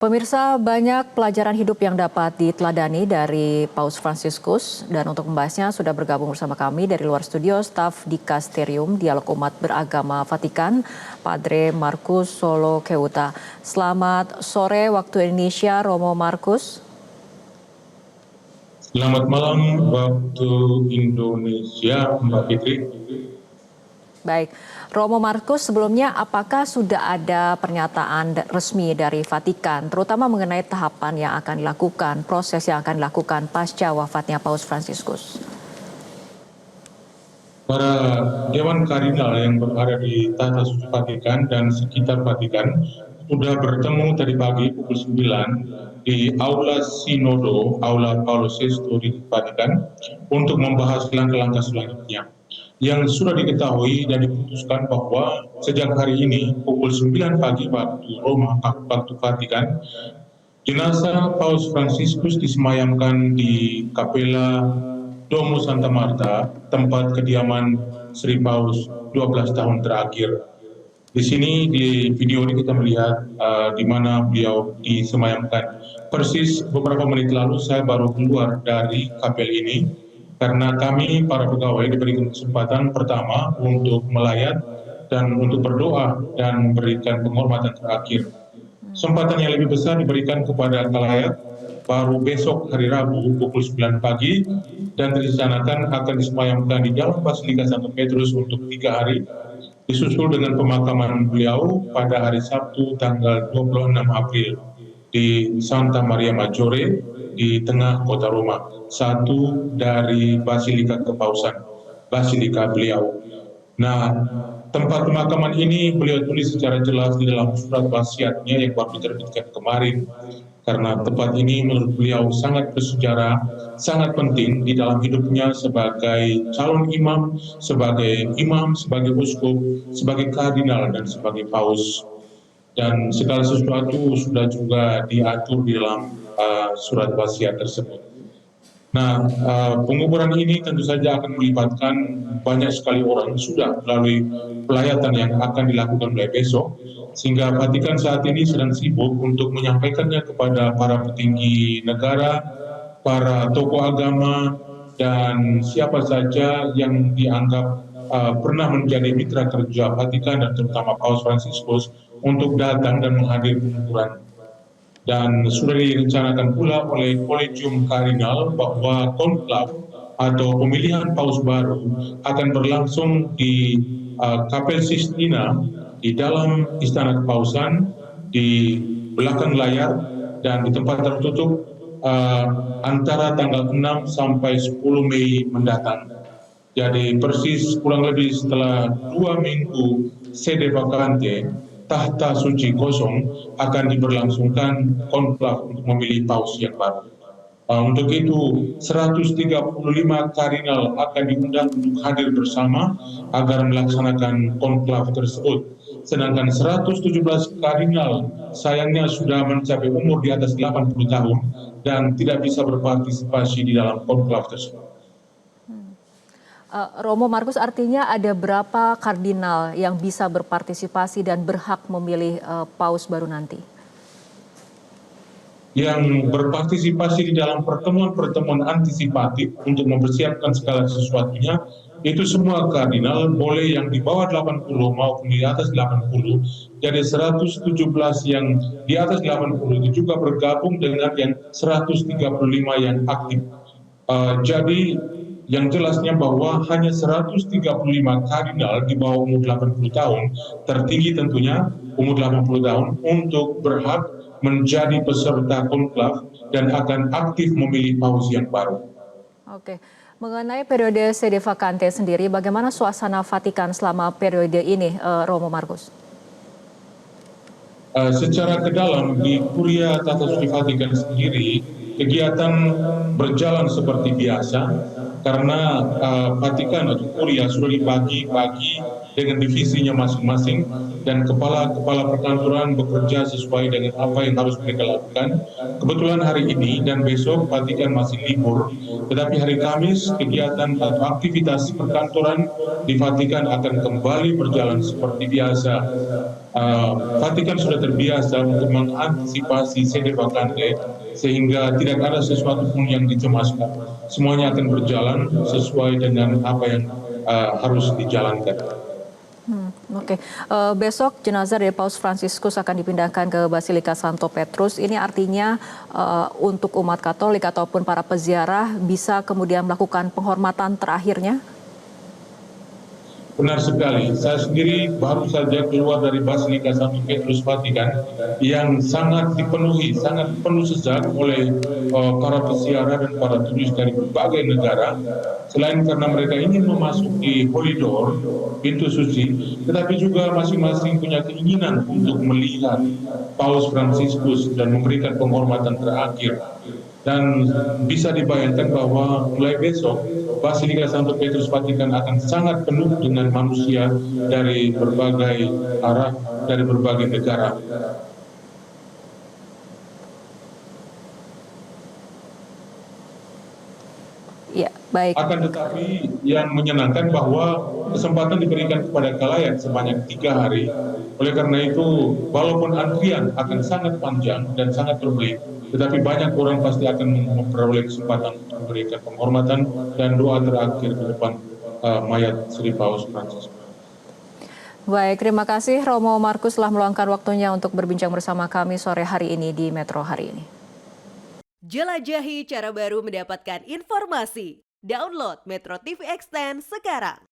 Pemirsa, banyak pelajaran hidup yang dapat diteladani dari Paus Fransiskus, dan untuk membahasnya sudah bergabung bersama kami dari luar studio staf Dikasterium Dialog Umat Beragama Vatikan, Padre Markus Solo Keuta. Selamat sore waktu Indonesia, Romo Markus. Selamat malam waktu Indonesia, Mbak Fitri. Baik, Romo Markus, sebelumnya apakah sudah ada pernyataan resmi dari Vatikan, terutama mengenai tahapan yang akan dilakukan, proses yang akan dilakukan pasca wafatnya Paus Fransiskus? Para Dewan Kardinal yang berada di Tata Suci Vatikan dan sekitar Vatikan sudah bertemu tadi pagi pukul 9 di Aula Sinodo, Aula Paulus VI di Vatikan, untuk membahas langkah-langkah selanjutnya. Yang sudah diketahui dan diputuskan bahwa sejak hari ini pukul 9 pagi waktu Roma, waktu Vatikan, jenazah Paus Fransiskus disemayamkan di Kapela Domo Santa Marta, tempat kediaman Sri Paus 12 tahun terakhir. Di sini di video ini kita melihat di mana beliau disemayamkan. Persis beberapa menit lalu saya baru keluar dari kapel ini karena kami para pegawai diberikan kesempatan pertama untuk melayat dan untuk berdoa dan memberikan penghormatan terakhir. Kesempatan yang lebih besar diberikan kepada kalayat baru besok hari Rabu pukul 9 pagi dan direncanakan akan disemayamkan di dalam Basilika Santo Petrus untuk 3 hari, disusul dengan pemakaman beliau pada hari Sabtu tanggal 26 April di Santa Maria Maggiore di tengah kota Roma, satu dari Basilika Kepausan, Basilika beliau. Nah, tempat pemakaman ini beliau tulis secara jelas di dalam surat wasiatnya yang baru diterbitkan kemarin, karena tempat ini menurut beliau sangat bersejarah, sangat penting di dalam hidupnya sebagai calon imam, sebagai uskup, sebagai kardinal, dan sebagai paus. Dan segala sesuatu sudah juga diatur di dalam surat wasiat tersebut. Nah, penguburan ini tentu saja akan melibatkan banyak sekali orang, sudah melalui pelayatan yang akan dilakukan mulai besok, sehingga Vatikan saat ini sedang sibuk untuk menyampaikannya kepada para petinggi negara, para tokoh agama, dan siapa saja yang dianggap pernah menjadi mitra kerja Vatikan dan terutama Paus Fransiskus untuk datang dan menghadiri penguburan. Dan sudah direncanakan pula oleh Kolegium Kardinal bahwa konklav atau pemilihan paus baru akan berlangsung di Kapel Sistina di dalam Istana Kepausan di belakang layar dan di tempat tertutup antara tanggal 6 sampai 10 Mei mendatang. Jadi persis kurang lebih setelah 2 minggu sede vacante, tahta suci kosong, akan diberlangsungkan konklav untuk memilih paus yang baru. Untuk itu 135 kardinal akan diundang untuk hadir bersama agar melaksanakan konklav tersebut. Sedangkan 117 kardinal sayangnya sudah mencapai umur di atas 80 tahun dan tidak bisa berpartisipasi di dalam konklav tersebut. Romo Markus, artinya ada berapa kardinal yang bisa berpartisipasi dan berhak memilih paus baru nanti? Yang berpartisipasi di dalam pertemuan-pertemuan antisipatif untuk mempersiapkan segala sesuatunya, itu semua kardinal, boleh yang di bawah 80 maupun di atas 80, jadi 117 yang di atas 80 itu juga bergabung dengan yang 135 yang aktif. Jadi yang jelasnya bahwa hanya 135 kardinal di bawah umur 80 tahun, tertinggi tentunya umur 80 tahun, untuk berhak menjadi peserta konklav dan akan aktif memilih paus yang baru. Oke, mengenai periode sede vacante sendiri, bagaimana suasana Vatikan selama periode ini, Romo Markus? Secara ke dalam di Kuria Tata Suci Vatikan sendiri, kegiatan berjalan seperti biasa karena Vatikan atau Kuria sudah dibagi-bagi dengan divisinya masing-masing dan kepala-kepala perkantoran bekerja sesuai dengan apa yang harus mereka lakukan. Kebetulan hari ini dan besok Vatikan masih libur, tetapi hari Kamis kegiatan atau aktivitas perkantoran di Vatikan akan kembali berjalan seperti biasa. Vatikan sudah terbiasa untuk mengantisipasi sede vacante sehingga tidak ada sesuatu pun yang dicemaskan. Semuanya akan berjalan sesuai dengan apa yang harus dijalankan. Oke. Besok jenazah dari Paus Fransiskus akan dipindahkan ke Basilika Santo Petrus. Ini artinya untuk umat Katolik ataupun para peziarah bisa kemudian melakukan penghormatan terakhirnya? Benar sekali. Saya sendiri baru saja keluar dari Basilika Santo Petrus Vatikan yang sangat dipenuhi, sangat penuh sesak oleh para peziarah dan para turis dari berbagai negara. Selain karena mereka ingin memasuki koridor pintu suci, tetapi juga masing-masing punya keinginan untuk melihat Paus Fransiskus dan memberikan penghormatan terakhir. Dan bisa dibayangkan bahwa mulai besok Basilika Santo Petrus Vatikan akan sangat penuh dengan manusia dari berbagai arah, dari berbagai negara. Ya, baik. Akan tetapi yang menyenangkan bahwa kesempatan diberikan kepada khalayak sebanyak 3 hari. Oleh karena itu, walaupun antrian akan sangat panjang dan sangat berbelit, tetapi banyak orang pasti akan memperoleh kesempatan untuk memberikan penghormatan dan doa terakhir di depan mayat Sri Paus Fransiskus. Baik, terima kasih Romo Markus telah meluangkan waktunya untuk berbincang bersama kami sore hari ini di Metro Hari Ini. Jelajahi cara baru mendapatkan informasi. Download Metro TV Extend sekarang.